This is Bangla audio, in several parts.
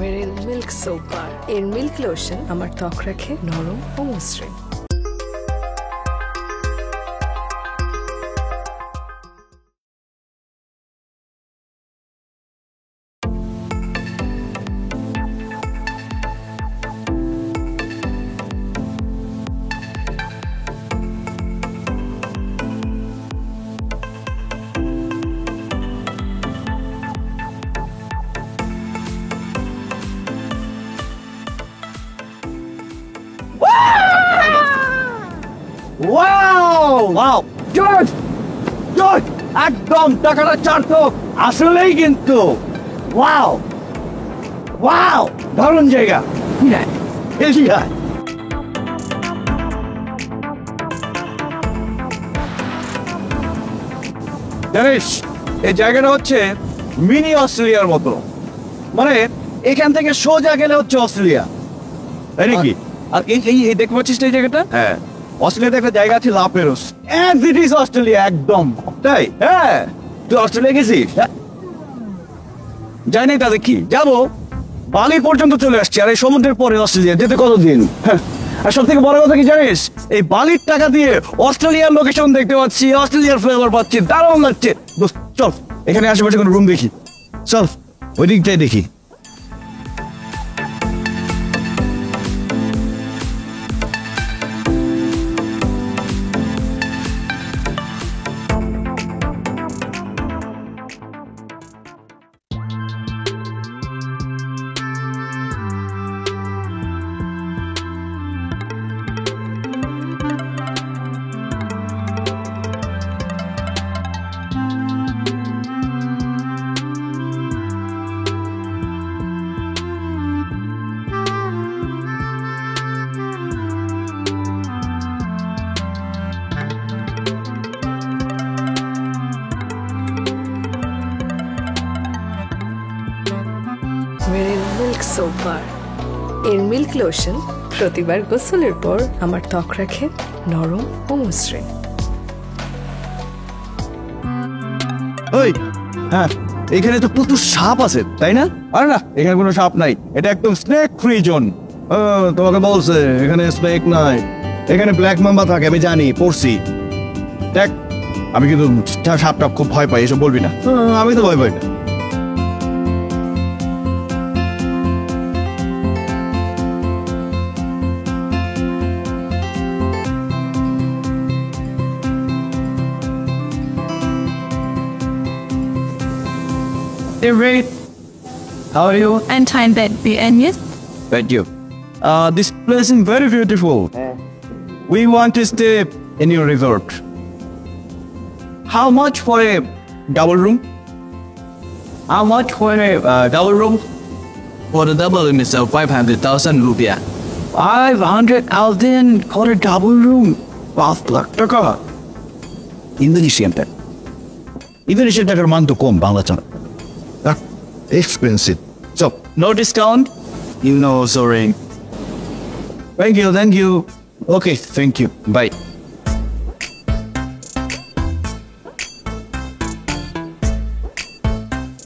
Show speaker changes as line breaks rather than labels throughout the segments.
মেরিল মিল্ক সোপ বার এর মিল্ক লোশন আমার ত্বক রাখে নরম ও মসৃণ।
Wow! George! একদম টাকাটা চার্থক আসলেই কিন্তু ওয়াও দারুণ জায়গা জানিস এই জায়গাটা হচ্ছে মিনি অস্ট্রেলিয়ার মতো, মানে এখান থেকে সোজা গেলে হচ্ছে অস্ট্রেলিয়া, তাই নাকি? আর এই দেখতে পাচ্ছিস এই জায়গাটা? হ্যাঁ, অস্ট্রেলিয়াতে একটা জায়গা আছে লাপেরোস, এন্ড ইট ইজ অস্ট্রেলিয়া একদম। তাই? হ্যাঁ, তুই অস্ট্রেলিয়া গেছিস? যাই নাই, তাদের কি যাবো, বালি পর্যন্ত চলে আসছি, আর এই সমুদ্রের পরে অস্ট্রেলিয়া যেতে কতদিন? আর সব থেকে বড় কথা কি জানিস, এই বালির টাকা দিয়ে অস্ট্রেলিয়ার লোকেশন দেখতে পাচ্ছি, অস্ট্রেলিয়ার ফ্লেভার পাচ্ছি, দারুণ লাগছে। চল এখানে আশেপাশে কোনো রুম দেখি, চল ওই দিকটাই দেখি।
মেরিল মিল্ক সোপ বার এর মিল্ক লোশন প্রতিবার গোসলের পর আমার ত্বক রাখে নরম ও মসৃণ।
ওই হ্যাঁ, এখানে তো প্রচুর সাপ আছে তাই না? আরে না, এখানে কোনো সাপ নাই, এটা একদম স্নেক ফ্রি জোন। তোমাকে বলছে এখানে স্নেক নাই, এখানে ব্ল্যাক মাম্বা থাকে, আমি জানি, পড়ছি। দেখ আমি কিন্তু সাপ টাপ খুব ভয় পাই, এসব বলবি না। আমি তো ভয় পাই না।
Hey Ray,
How are you?
I'm fine, and yes?
Thank you. This place is very beautiful. We want to stay in your resort. How much for a double room?
How much for a double room? For the double room is 500,000 rupiah.
500,000 for a double room. 5 lakh টাকা। ইন্দোনেশিয়ান টাকা। ইন্দোনেশিয়ান টাকার মান তো কম বাংলা চাল। Expensive. So,
No discount?
no, sorry. Thank you. Okay, thank you. Bye.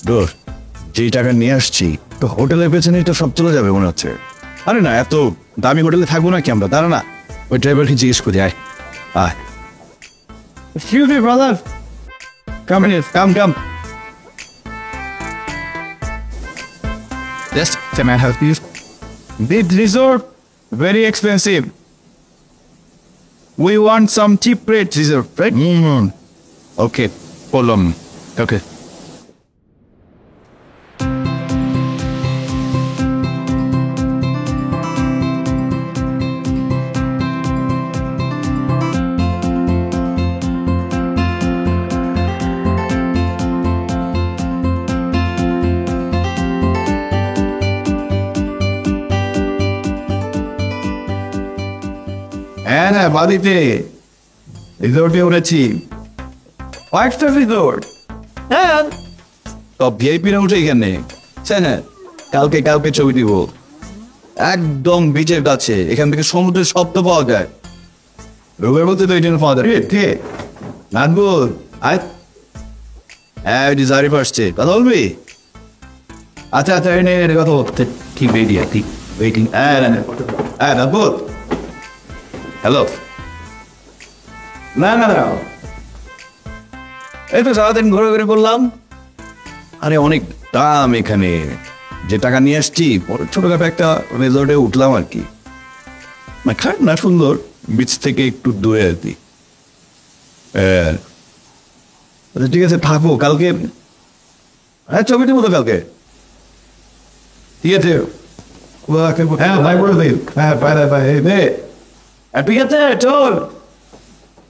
দূর যে টাকা নিয়ে আসছি তো হোটেলের পেছনেই তো সব চলে যাবে মনে হচ্ছে। আরে না, এত দামি হোটেলে থাকবো নাকি আমরা? দাঁড়া না, ওই ড্রাইভারকে জিজ্ঞেস করি। আয় Excuse me, brother. Come here, come.
Yes, can I help you?
This resort very expensive. We want some cheap rate resort, right? Okay, hold on. Okay. হ্যাঁ, বাড়িতে রিসোর্টে উঠেছি, 5-star রিসোর্ট। হ্যাঁ, তো ভিআইপিরা উঠে এখানে। হ্যাঁ, কালকে ছবি দিব, একদম বিচের কাছে, এখান থেকে সমুদ্রের শব্দ পাওয়া যায়। রোগের মধ্যে তো এই জন্য পাওয়া যায়। ঠিক নানবুল, আয়। হ্যাঁ, জারিফ আসছে, কথা বলবি? আচ্ছা, এনে কথা বলতে। keep waiting, keep waiting. Abud. Hello. না এই তো সারাদিন ঘুরে ঘুরে করলাম। আরে অনেক দাম এখানে, যে টাকা নিয়ে আসছি ছোটখাটো একটা রিসোর্টে উঠলাম আর কি। না খারাপ না, সুন্দর, বিচ থেকে একটু দূরে আর কি। ঠিক আছে থাকো, কালকে হ্যাঁ ছবি দেবো তো কালকে। ঠিক আছে হ্যাঁ ভাই বলে দিন, হ্যাঁ বাই বাই। ঠিক আছে চল,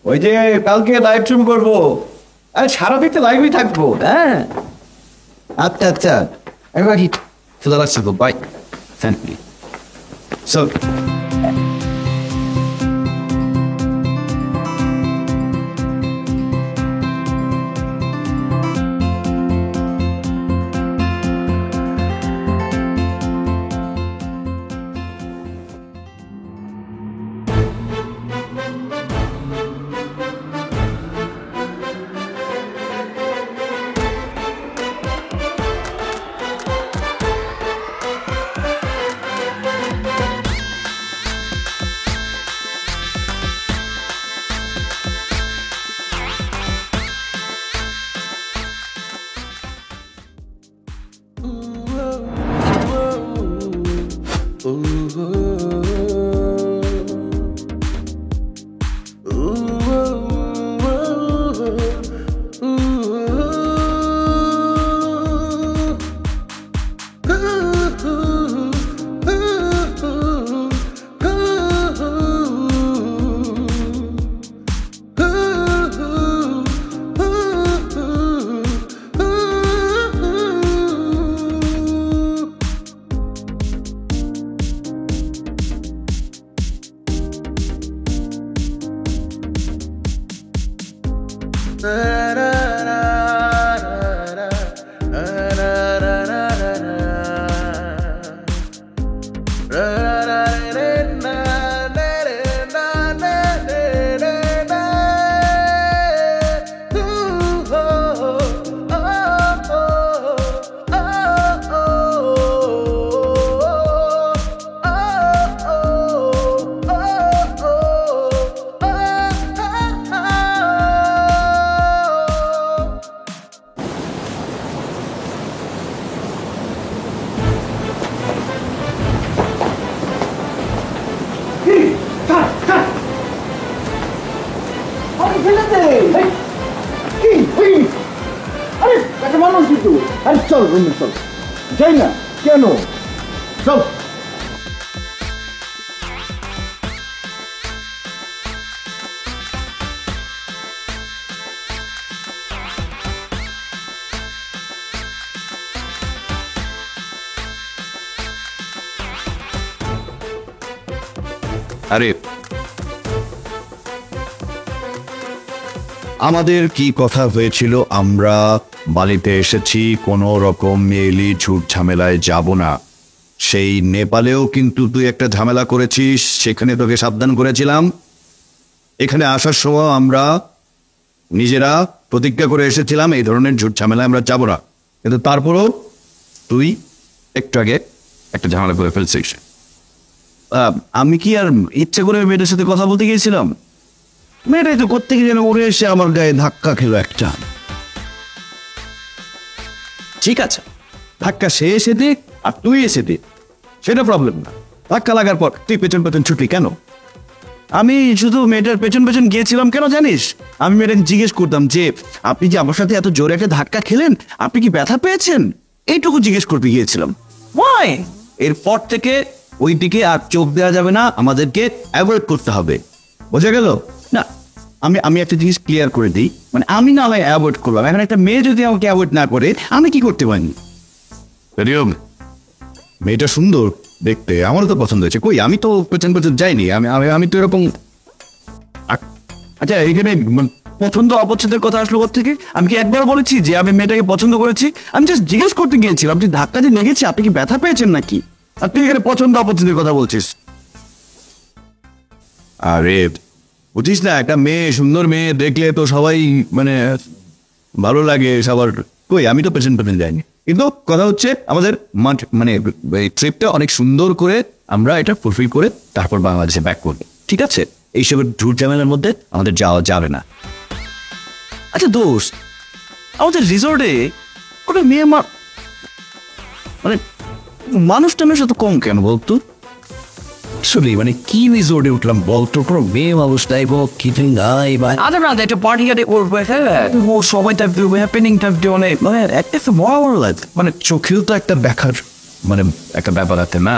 ওই যে কালকে লাইভ স্ট্রিম করবো, আরে সারা দিতে লাইভই থাকবো। হ্যাঁ আচ্ছা আচ্ছা, একবার চলে আসছি তো, বাই। Thank you. সো
চল চল, যাই না কেন, চল।
আরে আমাদের কি কথা হয়েছিল, আমরা বালিতে এসেছি, কোনো রকম মেয়েলি ছুট ঝামেলায় যাব না। সেই নেপালেও কিন্তু তুই একটা ঝামেলা করেছিস, সেখানে তোকে সাবধান করেছিলাম। এখানে আসার সময় আমরা নিজেরা প্রতিজ্ঞা করে এসেছিলাম এই ধরনের ঝুট ঝামেলায় আমরা যাব না, কিন্তু তারপরও তুই একটু আগে একটা ঝামেলা করে ফেলছিস। আমি কি আর ইচ্ছে করে মেয়েটার সাথে কথা বলতে গিয়েছিলাম? মেয়েটাই তো করতে গিয়ে যেন উড়ে এসে আমার গায়ে ধাক্কা খেলো একটা। ঠিক আছে, ধাক্কা সে এসে দিক আর তুই এসে দিক, সেটা প্রবলেম না। ধাক্কা লাগার পর তুই পেছন পেছন ছুটলি কেন? আমি শুধু মেয়েটার পেছন পেছন গিয়েছিলাম কেন জানিস? আমি মেয়েটাকে জিজ্ঞেস করতাম যে আপনি যে আমার সাথে এত জোরে একটা ধাক্কা খেলেন, আপনি কি ব্যথা পেয়েছেন? এইটুকু জিজ্ঞেস করতে গিয়েছিলাম। ওয়াই? এরপর থেকে ওই দিকে আর চোখ দেওয়া যাবে না, আমাদেরকে অ্যাভয়েড করতে হবে, বোঝা গেল? না, আমি একটা জিনিস ক্লিয়ার করে দিই, মানে আমি না হয় অ্যাভয়েড করলাম, এখন একটা মেয়ে যদি আমাকে অ্যাভয়েড না করে আমি কি করতে পারি? মেয়েটা সুন্দর দেখতে, আমারও তো পছন্দ হয়েছে। কই, আমি তো পেছন পেছন যাইনি, আমি তো এরকম। আচ্ছা, এখানে পছন্দ অপছন্দের কথা আসলো থেকে? আমি কি একবার বলেছি যে আমি মেয়েটাকে পছন্দ করেছি? আমি জাস্ট জিজ্ঞেস করতে গিয়েছিলাম আপনি ধাক্কা দিয়ে লেগেছে, আপনি কি ব্যথা পেয়েছেন নাকি? আর তুই এখানে পছন্দ অপছন্দের কথা বলছিস। আরে বুঝিস না, একটা মেয়ে, সুন্দর মেয়ে দেখলে তো সবাই মানে ভালো লাগে সবার। কই, আমি তো পেছন পেছন যাইনি। কিন্তু কথা হচ্ছে আমাদের মানে এই ট্রিপটা অনেক সুন্দর করে আমরা এটা ফুলফিল করে তারপর বাংলাদেশে ব্যাক করবো, ঠিক আছে? এইসবের ঝুট ঝামেলার মধ্যে আমাদের যাওয়া যাবে না। আচ্ছা দোস্ত, আমাদের রিসোর্টে কোনো মেয়ে মানে মানুষ টানুষ এত কম কেন বলতো? আসলে মানে কি রিসোর্টে উঠলাম বলতো, কোনো মেয়ে মানুষ নাই বল, কিছু নাই বা
Other একটা পার্টি আরে করবে, হ্যাঁ ও সবাই টাইপ দেবে, হ্যাপেনিং টাইপ দিয়ে মানে একটা বড় বড় লাগে,
মানে চোখেও তো একটা দেখার মানে একটা ব্যাপার আছে না?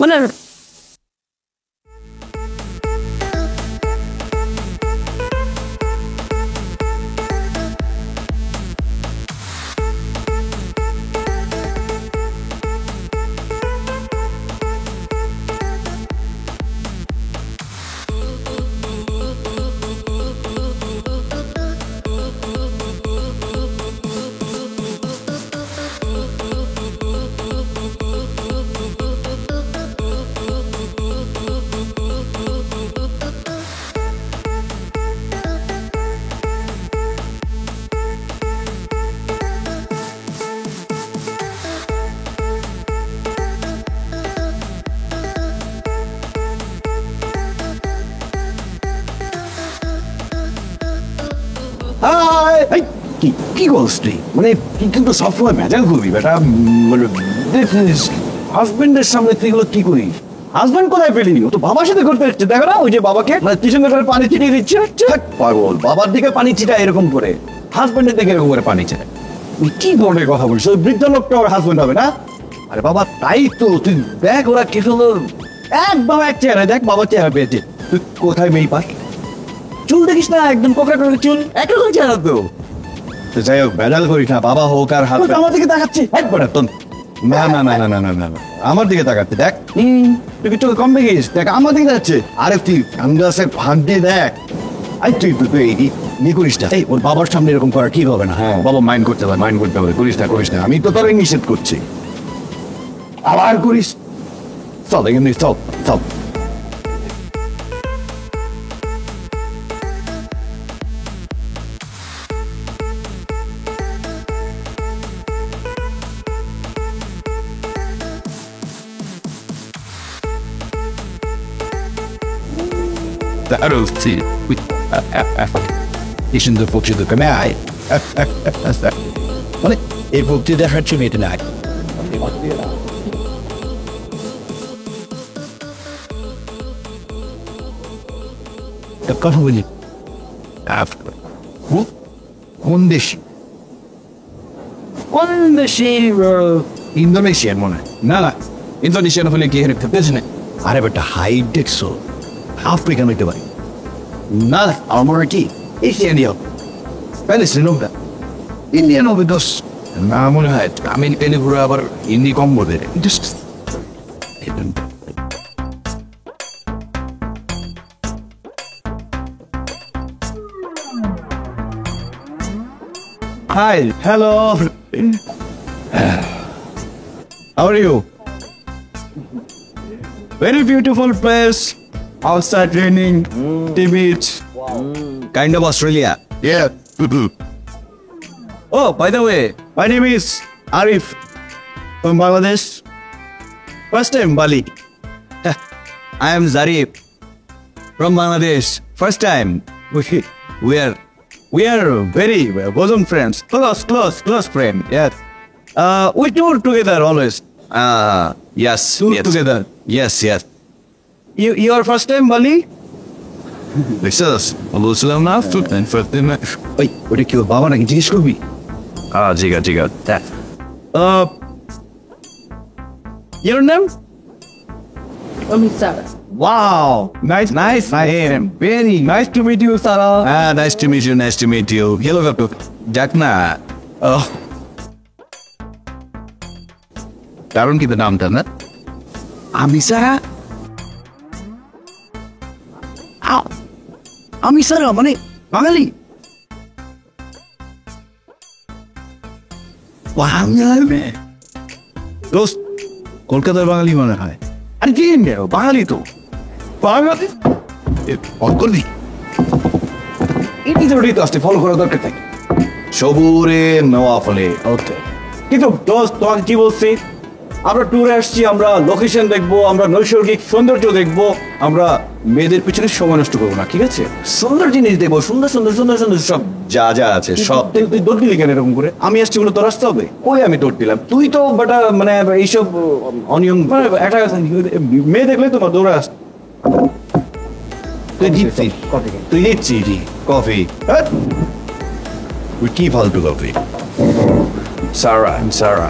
মানে
এই, কি কি বলছ তুই? মানে তুই কিন্তু সবসময় ভেজাল করবি বেটা। মানে হাজবেন্ডের সামনে তুই এগুলো কি করিস? হাজবেন্ড কোথায় পেলিনি? ও তো বাবার সাথে করতে হচ্ছে, দেখো না ওই যে বাবাকে মানে পিছনে করে পানি ছিটিয়ে দিচ্ছে। ধ্যাৎ, পাগল, বাবার দিকে পানি ছিটা এরকম করে, হাজবেন্ডের দিকে এরকম করে পানি ছিটা। তুই কি ধরনের কথা বলিস? ওই বৃদ্ধ লোকটা ওর হাজবেন্ড হবে না? আরে বাবা তাই তো, তুই দেখ ওরা কি হলো, একদম এক চেহারা, দেখ বাবার চেহারা পেয়েছে। তুই কোথায় মেয়ে পাস? চুল দেখিস না, একদম কোকড়া করে চুল, একরকম চেহারা তো। তো যাই হোক, ভেজাল করিস না, বাবা হোক আর হাত আমার দিকে তাকাচ্ছে একবার তো। না না না না না না না না, আমার দিকে তাকাচ্ছে, দেখ তুই কি চোখ কম দেখিস? দেখ আমার দিকে যাচ্ছে। আরে তুই আন্দাজের ফাঁক দিয়ে দেখ। আই তুই তুই তুই এই করিস না, এই ওর বাবার সামনে এরকম করা ঠিক হবে না। হ্যাঁ বাবা মাইন্ড করতে পারে, মাইন্ড করতে পারে, করিস না করিস না, আমি তো তোর নিষেধ করছি। আবার করিস, চল এখানে চল চল। That'll see. Isn't the book to the canal? মানে এই বুকটি দেখার জন্য এটা না। কথা বলি কোন দেশ? কোন দেশে? ইন্দোনেশিয়ান মনে হয়। না না, ইন্দোনেশিয়ান হলে কি হেরে দেশ নেই। আরে বেটা হাইট দেখছো, আফ্রিকান হইতে পারে না, আমার কি এশিয়ান হবে, প্যালেস্টাইন হবে, ইন্ডিয়ান হবে দোষ না মনে হয়। আমি টেলিপুরে আবার হিন্দি কম বোধে। Hi, hello. How are you? Very beautiful place. Outside raining, the beach. Kind of Australia. Yeah. Oh, by the way, my name is Arif from Bangladesh. First time Bali. I am Zarif from Bangladesh. First time. We are very bosom friends. Close friend. Yes. We tour together always. Yes. Tour together. Yes. You are first time Bali? This is বলছিলাম না first time. ওই ওটা কি বাবা নাকি জিজ্ঞেস করবি? জিগা. Your name?
Sarah.
Wow, nice name. Very nice to meet you, Sarah. Nice to meet you. Hello, Jack na. কারণ কি নামটা না? আমি সারা। আমি সারা মানে বাঙালি। দোস্ত কলকাতার বাঙালি মনে হয়। আরে কি বাঙালি তো বাঙালি ফলো করবি, এটি তো আসতে ফলো করার দরকার থাকে। সবুরে নেওয়া ফলে ওকে কিন্তু দোস্ত তোমাকে কি বলছি, আমরা ট্যুরে আসছি, আমরা লোকেশন দেখবো, আমরা নৈসর্গিক সৌন্দর্য দেখবো, আমরা মেয়েদের পিছনে সময় নষ্ট করবো না, ঠিক আছে? সুন্দর জিনিস দেখবো, সুন্দর সুন্দর সুন্দর সুন্দর সব যা যা আছে সব। তুই দৌড় দিলি কেন এরকম করে? আমি আসছি বলে তোর আসতে হবে? ওই আমি দৌড় দিলাম, তুই তো বেটা মানে এইসব অনিয়ম মানে একটা মেয়ে দেখলে তোমার দৌড়ে আস। তুই জিতছিস, তুই জিতছিস কফি, তুই কি ফালতু কফি? সারা সারা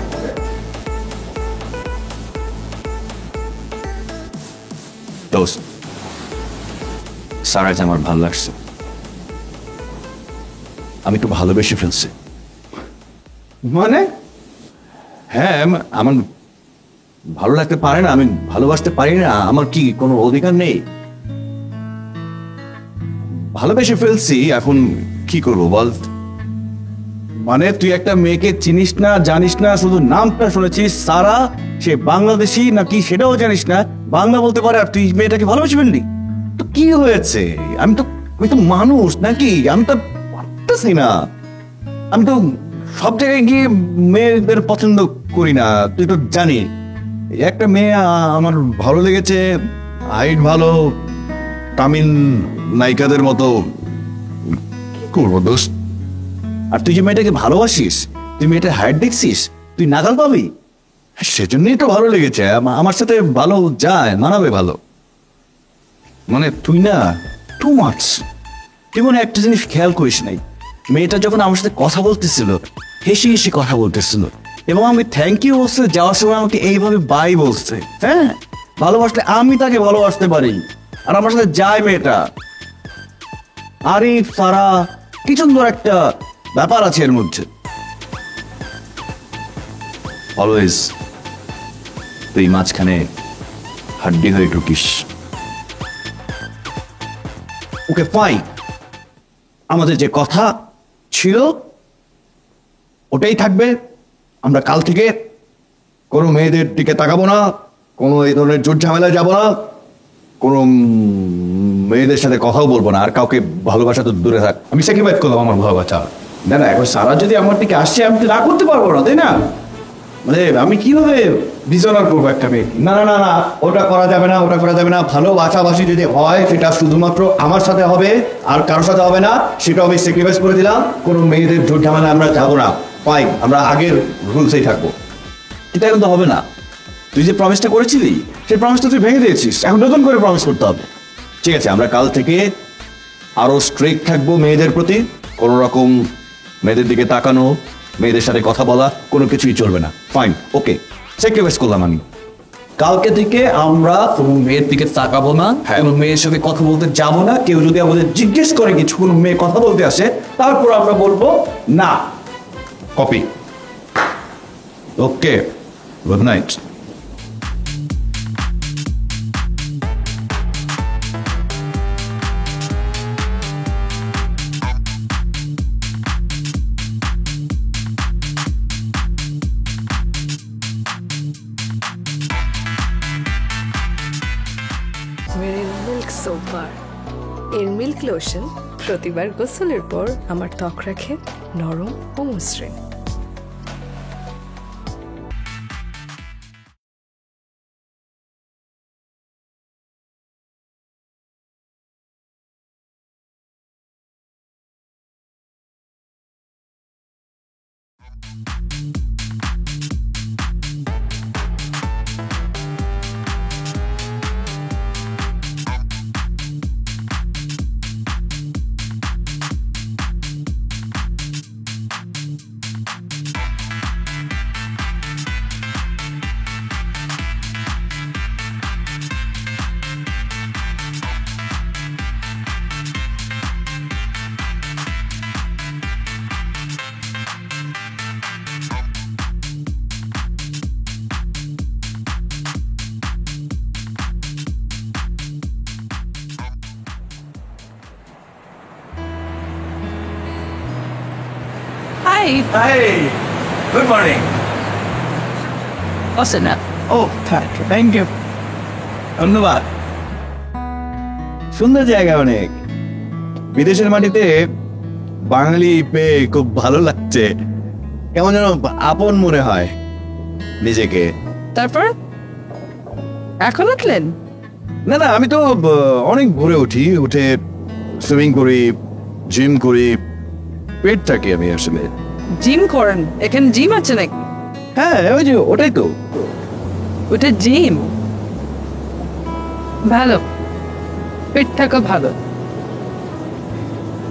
দোস্ত, সারাকে আমার ভালো লাগছে, আমি একটু ভালোবেসে ফেলছি। মানে হ্যাঁ, আমার ভালো লাগতে পারে না, আমি ভালোবাসতে পারি না, আমার কি কোনো অধিকার নেই? ভালোবেসে ফেলছি, এখন কি করবো বল? মানে তুই একটা মেয়েকে চিনিস না, জানিস না, শুধু নামটা শুনেছিস সারা, সে বাংলাদেশি নাকি সেটাও জানিস না, বাংলা বলতে পারে, আর তুই মেয়েটাকে ভালোবেসে ফেললি? তো কি হয়েছে? আমি তো মানুষ নাকি? আমি তো পারতেছি না, আমি তো সব জায়গায় গিয়ে মেয়েদের পছন্দ করি না, তুই তো জানি। একটা মেয়ে আমার ভালো লেগেছে, হাইট ভালো, তামিল নায়িকাদের মতো, কি করবো দোস্ত? আর তুই যে মেয়েটাকে ভালোবাসিস, তুই মেয়েটার হাইট দেখছিস, তুই নাগাল পাবি, সেজন্যই তো ভালো লেগেছে, আমার সাথে ভালো যায়, মানাবে ভালো। মানে তুই না টু মাচ, তুই মনে একটা জিনিস খেয়াল করিস নাই, মেয়েটা যখন আমার সাথে কথা বলতেছিল, হেসে হেসে কথা বলতেছিল, এবং আমি থ্যাংক ইউ বলছে, যাওয়ার সময় আমাকে এইভাবে বাই বলছে। হ্যাঁ, ভালোবাসলে আমি তাকে ভালোবাসতে পারি, আর আমার সাথে যায় মেয়েটা। আরিফ সারা কি সুন্দর একটা ব্যাপার আছে এর মধ্যে। অলওয়েজ তুই মাঝখানে হাড্ডি হয়ে ঢুকিস। ওকে ফাইন, আমাদের যে কথা ছিল ওটাই থাকবে। আমরা কাল থেকে কোনো মেয়েদের দিকে তাকাবো না, কোনো এই ধরনের জোর ঝামেলায় যাবো না, কোনো মেয়েদের সাথে কথাও বলবো না, আর কাউকে ভালোবাসা তো দূরে থাক। আমি স্যাক্রিফাইস করলাম আমার ভালোবাসা। না না, এখন সারা যদি আমার দিকে আসছে, আমি তো রাগ করতে পারবো না, তাই না? মানে আমি কিভাবে ডিসঅনার করবো একটা মেয়ে? না না না না, ওটা করা যাবে না, ওটা করা যাবে না। ভালোবাসাবাসি যদি হয়, সেটা শুধুমাত্র আমার সাথে হবে, আর কারোর সাথে হবে না, সেটাও আমি স্যাক্রিফাইস করে দিলাম। কোনো মেয়েদের জোর ঝামেলা আমরা যাবো না, ফাইন, আমরা আগের রুলসেই থাকবো। এটা এখন তো হবে না। তুই যে প্রমিসটা করেছিলি, সেই প্রমিসটা তুই ভেঙে দিয়েছিস, এখন নতুন করে প্রমিস করতে হবে। ঠিক আছে, আমরা কাল থেকে আরো স্ট্রিক্ট থাকবো মেয়েদের প্রতি। কোনো রকম মেয়েদের দিকে তাকানো, মেয়েদের সাথে কথা বলা, কোনো কিছুই চলবে না। ফাইন, ওকে, স্যাক্রিফাইস করলাম আমি। কালকে থেকে আমরা কোনো মেয়ের দিকে তাকাবো না, কোনো মেয়ের সাথে কথা বলতে যাবো না। কেউ যদি আমাদের জিজ্ঞেস করে কিছু, কোনো মেয়ে কথা বলতে আসে, তারপর আমরা বলবো না। কপি? ওকে, গুড নাইট।
মেরিল মিল্ক সোপ বার, এর মিল্ক লোশন প্রতিবার গোসলের পর আমার ত্বক রাখে নরম ও মসৃণ।
Hi.
Hi, good morning.
Listen up.
Oh, thank you. ধন্যবাদ। সুন্দর জায়গা অনেক। বিদেশের মাটিতে বাঙালি পেয়ে খুব ভালো লাগছে। কেমন যেন আপন মনে হয় নিজেকে।
তারপর এখন উঠলেন?
না না, আমি তো অনেক ভোরে উঠে সুইমিং করি, জিম করি, পেট থাকি আমি আসলে।
জিম করেন? এখানে জিম আছে নাকি?
হ্যাঁ ওই যে ওটাই তো।
ওটা জিম? ভালো, পেট থাকা ভালো।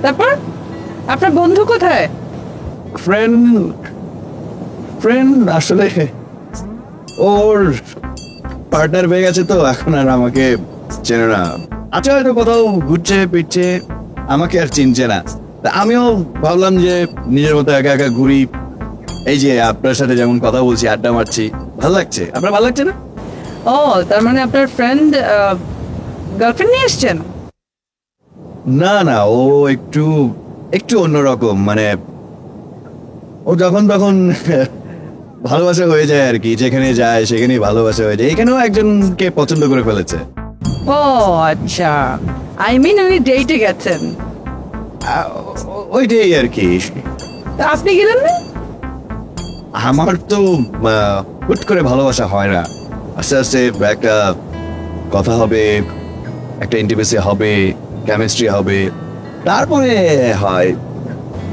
তারপর আপনার বন্ধু কোথায়?
ফ্রেন্ড আসলে ওর পার্টনার হয়ে গেছে তো এখন আর আমাকে চেনে না। আচ্ছা হয়তো কোথাও ঘুরছে পিটছে, আমাকে আর চিনছে না। তা আমিও ভাবলাম যে নিজের মতো একা একা ঘুরি। এই যে আপনার সাথে যেমন কথা বলছি, আড্ডা মারছি, ভালো লাগছে। আপনার ভালো লাগছে না?
ও, তার মানে আপনার ফ্রেন্ড গার্লফ্রেন্ড নিয়ে এসছেন?
না না, ও একটু একটু অন্যরকম, মানে ও যখন তখন ভালোবাসা হয়ে যায় আর কি, যেখানে যায় সেখানেই ভালোবাসা হয়ে যায়। এখানেও একজনকে পছন্দ করে ফেলেছে।
ও আচ্ছা, আই মিন উনি ডেটে গেছেন?
ওইটাই আর কি।
তা আপনি গেলেন না?
আমার তো হুট করে ভালোবাসা হয় না, আস্তে আস্তে একটা কথা হবে, একটা ইন্টিমেসি হবে, কেমিস্ট্রি হবে, তারপরে হয়।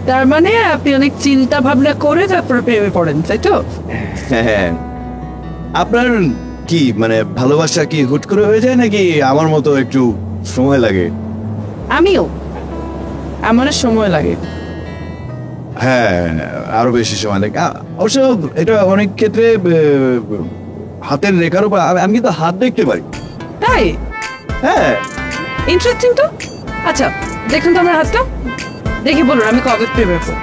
তার মানে আপনি অনেক চিন্তা ভাবনা করে তারপরে প্রেমে পড়েন, তাই তো?
হ্যাঁ। আপনার কি মানে ভালোবাসা কি হুট করে হয়ে যায় নাকি আমার মতো একটু সময় লাগে?
আমিও, আমারও সময় লাগে।
হ্যাঁ, আরো বেশি সময় লাগে। অবশ্য এটা অনেক ক্ষেত্রে হাতের রেখার উপর। আমি কিন্তু হাত দেখতে পারি।
তাই?
হ্যাঁ।
ইন্টারেস্টিং তো। আচ্ছা দেখুন তো আমার হাতটা, দেখি বলুন আমি কবে প্রেমে পড়ব।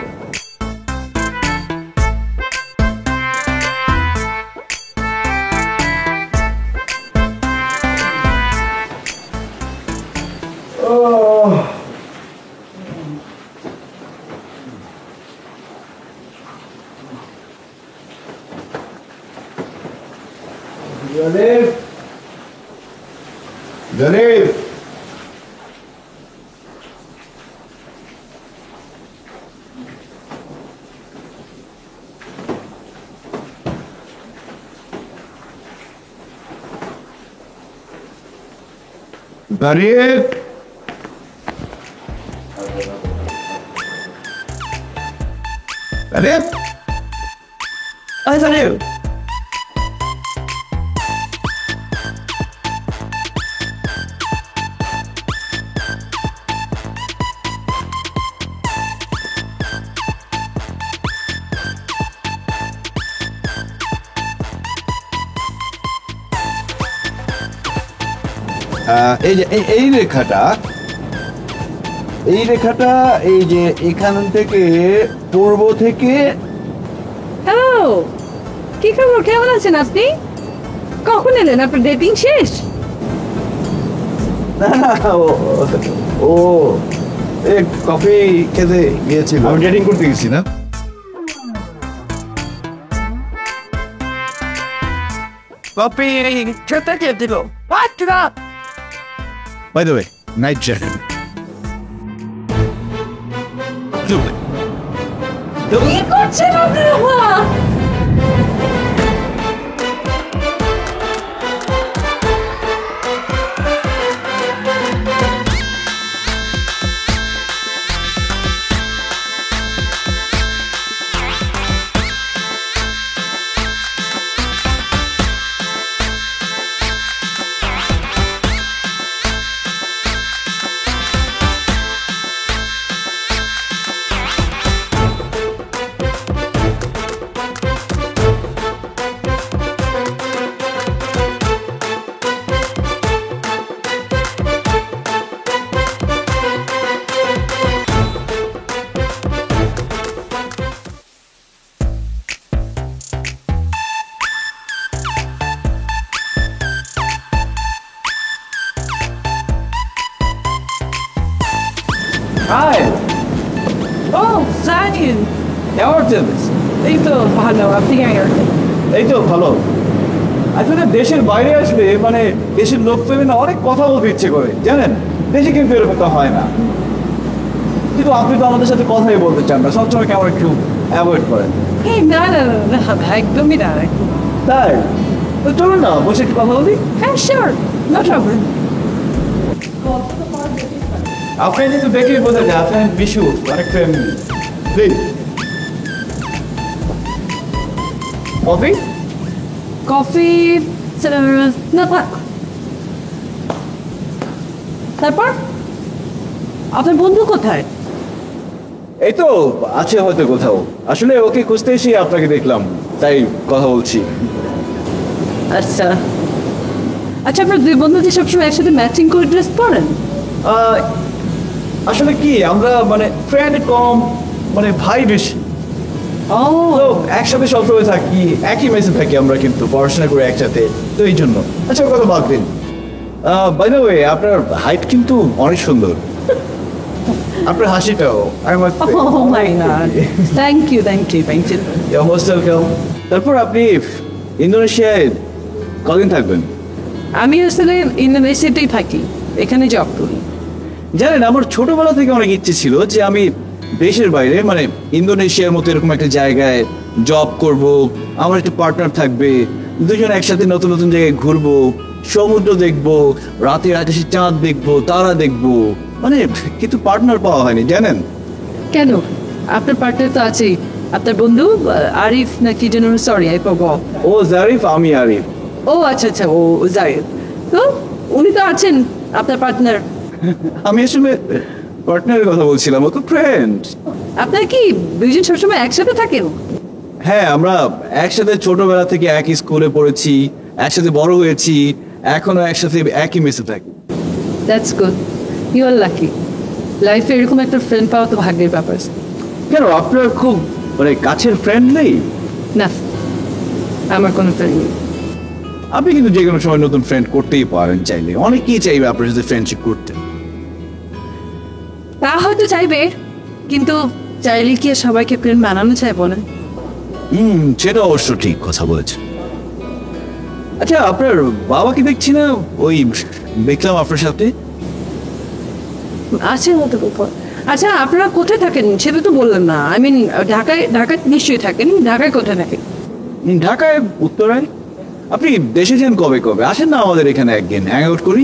জলিল, দাঁড়িয়ে দাঁড়িয়ে দাঁড়িয়ে এই যে এই রেখাটা, এই যে এখান থেকে পূর্ব থেকে।
হ্যালো, কি খবর, কেমন আছেন আপনি? কখন এলেন? আপনার ডেটিং শেষ?
না না, ও কফি খেতে গিয়েছিল। আমি ডেটিং করতে গেছি না।
কপি খেতে কে দিল?
By the way, night jacket.
কি করছেন আপনারা?
হাই,
ও সাকিন,
কেমন আছেন?
এই তো ভালো, আপনি কেমন?
এই তো ভালো। আসলে দেশের বাইরে আসলে মানে দেশের লোক পেলে না অনেক কথা বলতে ইচ্ছে করে, জানেন? দেশে কিন্তু এরকম হয় না। কিন্তু আপনি তো আমাদের সাথে কথাই বলতে চান না, সবসময় কেমন একটু অ্যাভয়েড করেন।
এই না না না, একদমই না।
তাই তো চলুন না বসে একটু কথা বলি।
হ্যাঁ শিওর, নো প্রবলেম।
আপনি কিন্তু দেখেই বোঝা যায় আপনার বিশু অনেক ফ্যামিলি। Please coffee.
কফি না থাক। তারপর আপনার বন্ধু কোথায়?
এই তো আছে হয়তো কোথাও, আসলে ওকে খুঁজতে এসে আপনাকে দেখলাম তাই কথা বলছি।
আচ্ছা আচ্ছা, আপনার দুই বন্ধু যে সবসময় একসাথে ম্যাচিং করে ড্রেস পরেন?
আসলে কি আমরা মানে ফ্রেন্ড কম, মানে ভাই বেশি,
ও
তো একসাথে সবসময় থাকি, একই মেসে থাকি আমরা, কিন্তু পড়াশোনা করে একসাথে, তো এই জন্য। আচ্ছা ওর কথা বাদ দিন। বাই দ্য ওয়ে আপনার হাইট কিন্তু অনেক সুন্দর, আপনার হাসিটাও
oh my God, thank you thank you thank you.
Most welcome. তারপর আপনি ইন্দোনেশিয়ায় কদিন থাকবেন?
আমি আসলে ইন্দোনেশিয়াতেই থাকি, এখানে জব করি।
জানেন আমার ছোটবেলা থেকে অনেক ইচ্ছে ছিল যে আমি দেশের বাইরে মানে ইন্দোনেশিয়ার মতো এরকম একটা জায়গায় জব করব, আমার একটা পার্টনার থাকবে, দুজন একসাথে নতুন নতুন জায়গায় ঘুরবো, সমুদ্র দেখবো, রাতের আকাশে চাঁদ দেখবো, তারা দেখবো, মানে কিন্তু পার্টনার পাওয়া হয়নি জানেন।
কেন? আপনার পার্টনার তো আছেই, আপনার বন্ধু আরিফ নাকি যেন, সরি আই ফরগট।
ও জারিফ, আমি আরিফ।
ও আচ্ছা আচ্ছা, ও জারিফ, তো উনি তো আছেন আপনার পার্টনার।
আমি আসলে পার্টনারের কথা বলছিলাম, ও তো ফ্রেন্ড।
আপনার কি দুইজন সবসময় একসাথে থাকেন?
হ্যাঁ আমরা একসাথে ছোটবেলা থেকে একই স্কুলে পড়েছি, একসাথে বড় হয়েছি, এখনো একসাথে একই মেসে থাকি।
That's good, you are lucky. লাইফে এরকম একটা ফ্রেন্ড পাওয়া তো ভাগ্যের ব্যাপার।
কেন আপনার খুব মানে কাছের ফ্রেন্ড নেই?
না, আমার কোনো ফ্রেন্ড নেই।
আপনি কিন্তু যে কোনো সময় নতুন ফ্রেন্ড করতেই পারেন চাইলে, অনেকেই চাইবে আপনার সাথে ফ্রেন্ডশিপ করতে।
তা হয়তো চাইবে, কিন্তু চাইলে কি আর সবাইকে ফ্রেন্ড বানানো চায় বলেন?
সেটা অবশ্য ঠিক কথা বলেছেন। আচ্ছা আপনার বাবাকে দেখছি না, ওই দেখলাম আপনার সাথে।
আছে হয়তো উপর। আচ্ছা আপনারা কোথায় থাকেন সেটা তো বললেন না। আই মিন ঢাকায়, ঢাকায় নিশ্চয়ই থাকেন। ঢাকায় কোথায় থাকেন?
ঢাকায় উত্তরায়। আপনি দেশে যান কবে কবে? আসেন না আমাদের এখানে একদিন হ্যাং আউট করি।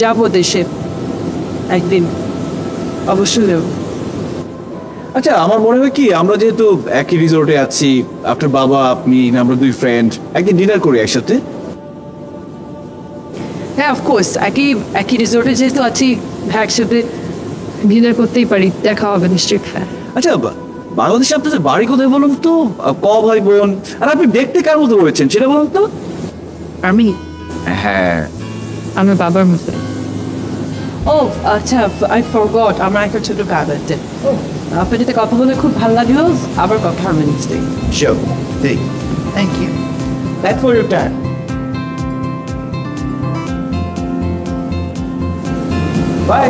যাবো দেশে একদিন, অবশ্যই যাবো।
আচ্ছা আমার মনে হয় কি আমরা যেহেতু একই রিসোর্টে আছি, আপনার বাবা আপনি আমরা দুই ফ্রেন্ড একদিন ডিনার করি একসাথে।
হ্যাঁ অফকোর্স, একই একই রিসোর্টে যেহেতু আছি, একসাথে ডিনার করতেই পারি, দেখা হবে নিশ্চয়ই। হ্যাঁ
আচ্ছা বাংলাদেশে আপনাদের বাড়ি কোথায় বলুন তো? ক ভাই বোন, আর আপনি দেখতে কার মতো হয়েছেন সেটা বলুন তো।
আমি,
হ্যাঁ
আমার বাবার মতো। ও আচ্ছা, আই ফরগট, আমার একটা ছোট কাজ আছে। আপনার সাথে কথা বলে খুব ভালো লাগলো, আবার কথা হবে নিশ্চয়ই।
শিওর, ঠিক,
thank you.
That's for your time. Bye.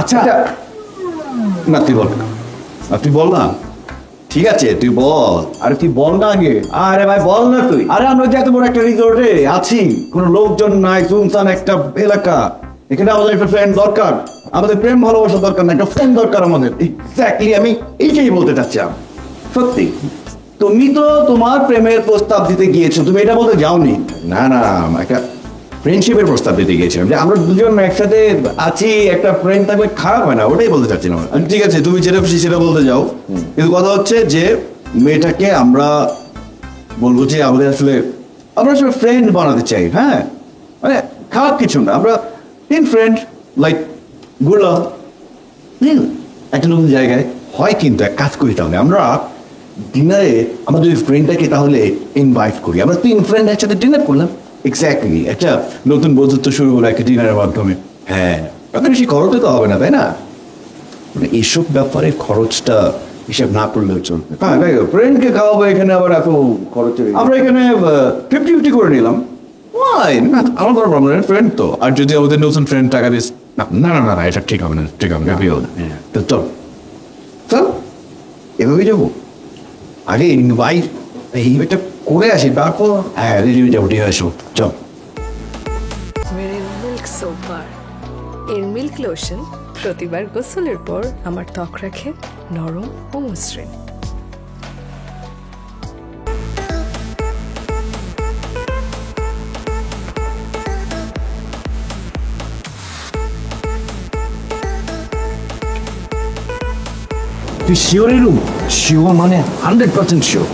আচ্ছা না তুই বল, তুই বল না। ঠিক আছে তুই বল, আরে তুই বল না আগে। আরে ভাই বল না তুই। আরে আমরা যে এত বড় একটা রিসোর্টে আছি, কোনো লোকজন নাই, সুনসান একটা এলাকা, এখানে আমাদের একটা ফ্রেন্ড দরকার, আমাদের প্রেম ভালোবাসা দরকার না, একটা ফ্রেন্ড দরকার আমাদের। এক্স্যাক্টলি আমি এইটাই বলতে চাচ্ছিলাম। সত্যি তুমি তো তোমার প্রেমের প্রস্তাব দিতে গিয়েছো, তুমি এটা বলতে যাওনি। না না, একটা ফ্রেন্ডশিপের প্রস্তাব দিতে গিয়েছিলাম, যে আমরা দুজন একসাথে আছি, একটা ফ্রেন্ড থাকবে, খারাপ হয় না, ওটাই বলতে চাচ্ছিলাম। ঠিক আছে তুমি যেটা খুশি সেটা বলতে যাও, কিন্তু কথা হচ্ছে যে মেয়েটাকে আমরা বলবো যে আমরা আসলে ফ্রেন্ড বানাতে চাই। হ্যাঁ মানে খারাপ কিছু না, আমরা তিন ফ্রেন্ড লাইক ঘুরলাম একটা নতুন জায়গায় হয়। কিন্তু এক কাজ করি, তাহলে আমরা ডিনারে আমাদের ফ্রেন্ডটাকে তাহলে ইনভাইট করি, আমরা তিন ফ্রেন্ড একসাথে ডিনার করলাম। এক্স্যাক্টলি, একটা নতুন বন্ধুত্ব শুরু হলো একটা ডিনারের মাধ্যমে। হ্যাঁ, আপনার বেশি খরচও তো হবে না, তাই না? মানে এইসব ব্যাপারে খরচটা হিসাব না করলেও চলবে।
হ্যাঁ তাই ফ্রেন্ডকে খাওয়াবো এখানে আবার এত
খরচের
আমরা এখানে 50-50 করে নিলাম। আমার কোনো প্রবলেম নেই, ফ্রেন্ড তো। আর যদি আমাদের নতুন ফ্রেন্ড টাকা দিস, না না না না, এটা ঠিক হবে না, ঠিক হবে না। তো চল চল, এভাবেই যাবো। আগে ভাই এই এটা করে আসি, তারপর হ্যাঁ রিভিউ যাবো, ঠিক আছে চল।
মেরিল মিল্ক সোপ বার। এর মিল্ক লোশন প্রতিবার গোসলের পর আমার ত্বক রাখে নরম ও মসৃণ।
তুই শিওর এলু? শিওর মানে 100% শিওর।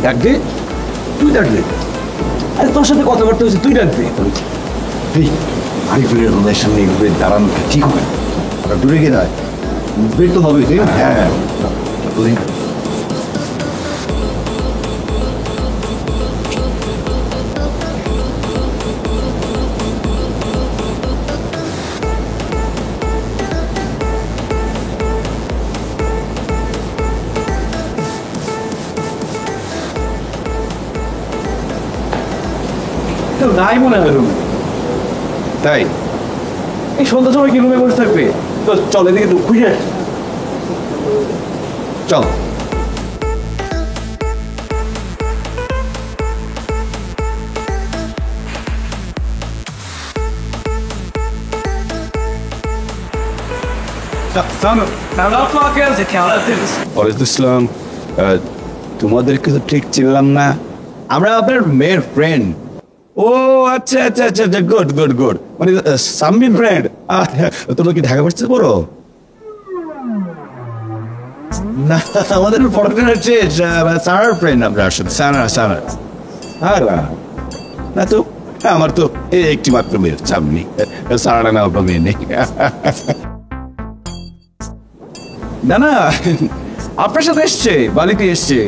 ডাক দে, তুই ডাক দে। আরে তোর সাথে কথাবার্তা হয়েছে, তুই ডাক দে।
এই আরিফুলের রুমের সামনে এইভাবে দাঁড়ানো ঠিক হবে না। ওরা দূরে গিয়ে দাঁড়ায়, বের তো হবে। হ্যাঁ হ্যাঁ বুঝলি?
নাই মনে হয় রুমে।
তাই
এই সন্ধ্যার সময় কি রুমে বসে থাকবে? তো চল এদিকে তো খুঁজে আস।
চল। ইসলাম, তোমাদেরকে তো ঠিক চিনলাম না। আমরা আপনার মেয়ের ফ্রেন্ড। ও আচ্ছা আচ্ছা আচ্ছা, গুড গুড গুড। মানে সামবিন ফ্রেন্ড। তোমরা কি ঢাকা পড়তে পড়ো? না, আমাদের পড়াশোনা হচ্ছে সারার ফ্রেন্ড। আমরা আসলে সারা। আর না তো আমার তো এই একটি মাত্র মেয়ের সামনে, সারাটা না মেয়ে নেই। না না, আপনার সাথে এসছে, বালিতে এসছে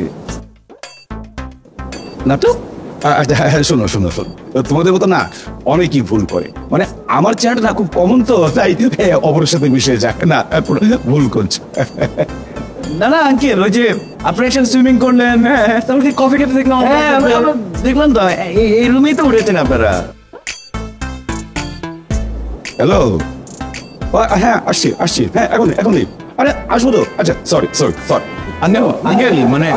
না তো। শোনো শোনো শোনো, তোমাদের মতো না অনেকই ভুল করে। মানে আমার চেহারাটা না খুব কমন তো, তাই অপরের সাথে মিশে যায় না, ভুল করছে। না না আঙ্কেল, ওই যে আপনার সাথে সুইমিং করলেন, হ্যাঁ তারপর কফি খেতে দেখলাম। হ্যাঁ দেখলাম তো, এই রুমেই তো উঠেছেন আপনারা। হ্যালো, হ্যাঁ আসছি আসছি, হ্যাঁ এখনই। আরে আসবো তো, আচ্ছা সরি। আঙ্কেল মানে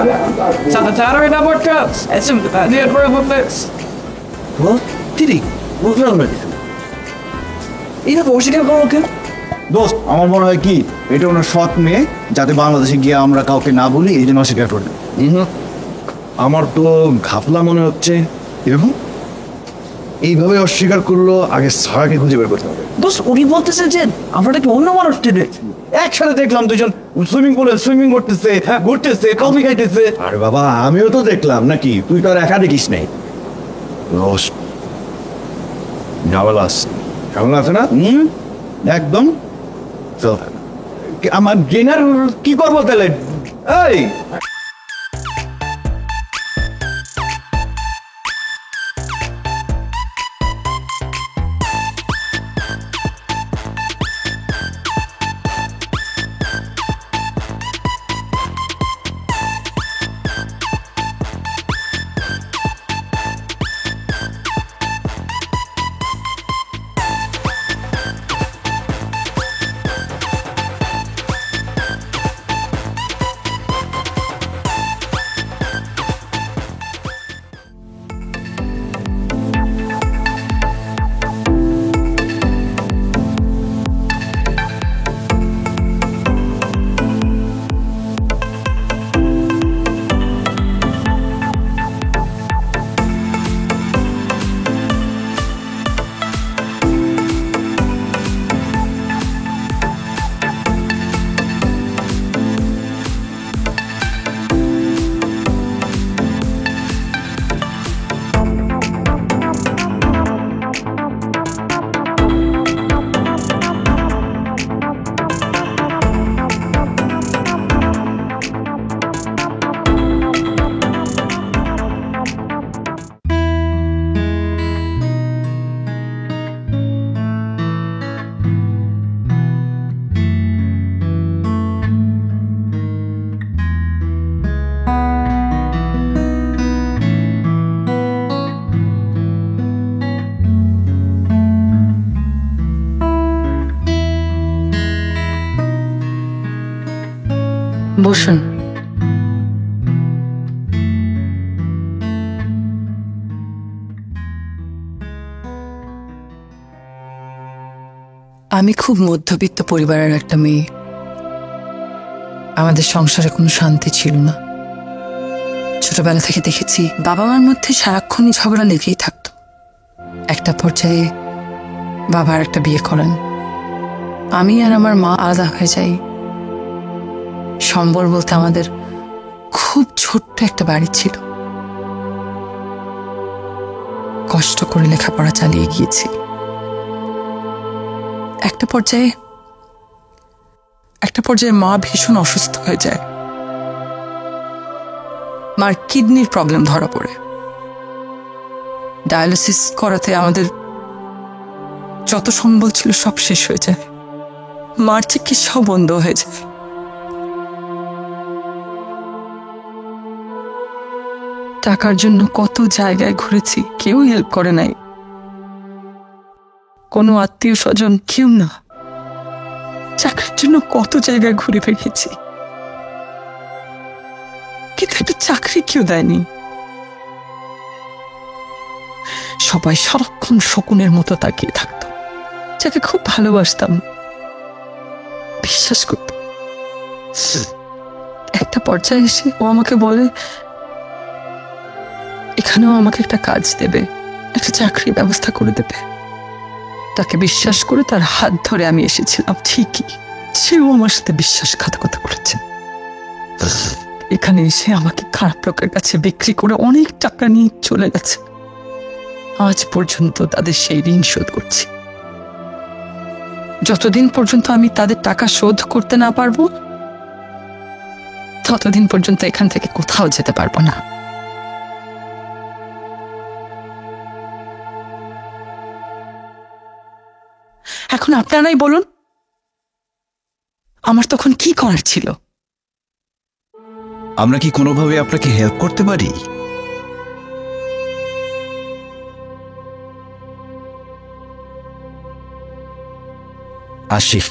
বুঝলাম না কিছু। এইভাবে অস্বীকার করো কেন?
দোস্ত, আমার মনে হয় কি এটা ওনার সৎ মেয়ে, যাতে বাংলাদেশে গিয়ে আমরা কাউকে না বলি, এই জন্য অস্বীকার করি।
আমার তো ঘাপলা মনে হচ্ছে।
এরকম এইভাবে অস্বীকার করলো, আগে সারাকে খুঁজে বের করতে হবে।
দোস্ত, উনি বলতেছে যে আমরা কি অন্য মানুষ
একসাথে দেখলাম দুজন সুইমিং পুলে সুইমিং করতেছে, ঘুরতেছে, কফি খাইতেছে।
আরে বাবা, আমিও তো দেখলাম, নাকি তুই তো আর একা দেখিস নাই?
ঝামেলা আছে না?
একদম।
আমার ডিনার কি করবো তাহলে? এই
বসুন। আমি খুব মধ্যবিত্ত পরিবারের একটা মেয়ে। আমাদের সংসারে কোনো শান্তি ছিল না। ছোটবেলা থেকে দেখেছি বাবা মার মধ্যে সারাক্ষণই ঝগড়া লেগেই থাকতো। একটা পর্যায়ে বাবা আর একটা বিয়ে করেন। আমি আর আমার মা আলাদা হয়ে যাই। সম্বল বলতে আমাদের খুব ছোট্ট একটা বাড়ি ছিল। কষ্ট করে লেখাপড়া চালিয়ে গিয়েছি। একটা পর্যায়ে মা ভীষণ অসুস্থ হয়ে যায়। মার কিডনির প্রবলেম ধরা পড়ে। ডায়ালিসিস করাতে আমাদের যত সম্বল ছিল সব শেষ হয়ে যায়। মার চিকিৎসাও বন্ধ হয়ে যায়। টাকার জন্য কত জায়গায় ঘুরেছি, কেউ হেল্প করে নাই। কোনো আত্মীয় স্বজন কেউ না। চাকরির জন্য কত জায়গায় ঘুরে বেরিয়েছি, কিন্তু একটা চাকরি কেউ দেয়নি। সবাই সারাক্ষণ শকুনের মতো তাকিয়ে থাকত। যাকে খুব ভালোবাসতাম, বিশ্বাস করত। একটা পর্যায়ে এসে ও আমাকে বলে এখানেও আমাকে একটা কাজ দেবে, একটা চাকরির ব্যবস্থা করে দেবে। তাকে বিশ্বাস করে তার হাত ধরে আমি এসেছিলাম। ঠিকই, সেও আমার সাথে বিশ্বাসঘাতকতা করেছে। এখানে এসে আমাকে খারাপ লোকের কাছে বিক্রি করে অনেক টাকা নিয়ে চলে গেছে। আজ পর্যন্ত তাদের সেই ঋণ শোধ করছি। যতদিন পর্যন্ত আমি তাদের টাকা শোধ করতে না পারবো, ততদিন পর্যন্ত এখান থেকে কোথাও যেতে পারবো না। এখন আপনারাই বলুন, আমার তখন কি করার ছিল?
আমরা কি কোনোভাবে আপনাকে হেল্প করতে পারি? আশিক,